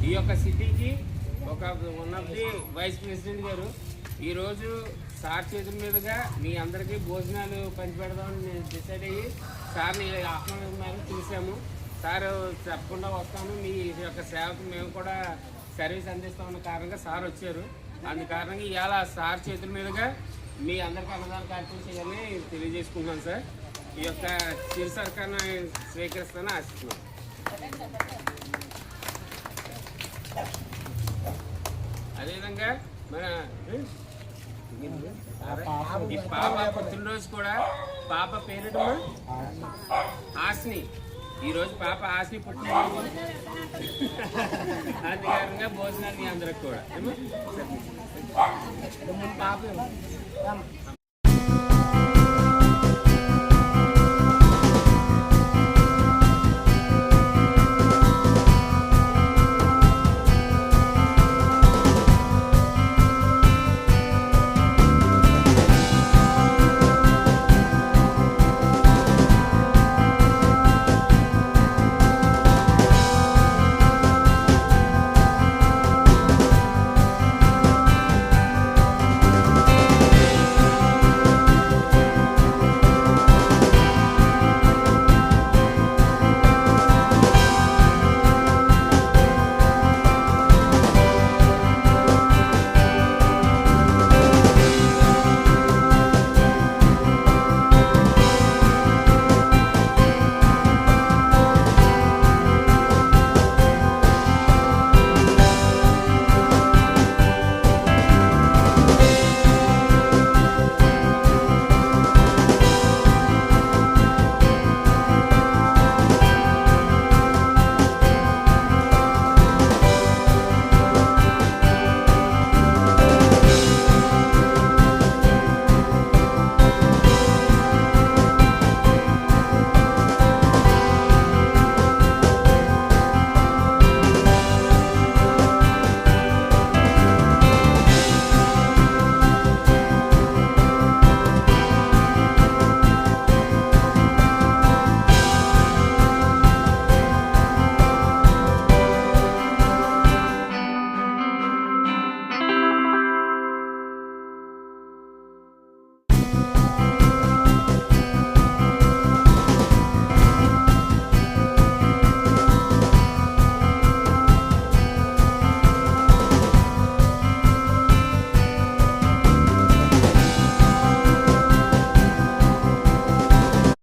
ఈ యొక్క సిటీకి ఒక one of the vice president గారు ఈరోజు సార్ చేతుల మీదుగా మీ అందరికీ భోజనాలు పంచిపెడదామని డిసైడ్ అయ్యి సార్ని ఆహ్వానం చూసాము. సార్ తప్పకుండా వస్తాము, మీ యొక్క సేవకు మేము కూడా సర్వీస్ అందిస్తామన్న కారణంగా సార్ వచ్చారు. అందు కారణంగా ఇవాళ సార్ చేతుల మీదుగా మీ అందరికీ అన్నదాన కార్యక్రమం చేయాలని తెలియజేసుకుంటున్నాను సార్. ఈ యొక్క చిరు సర్కార్ను స్వీకరిస్తానని ఆశిస్తున్నాను. అదేవిధంగా మన ఈ పాప పుట్టినరోజు కూడా పాప పేరుటమా హాస్ని. ఈరోజు పాప హాస్ని పుట్టినరోజు, అధికారంగా భోజనాలు మీ అందరికి కూడా పాప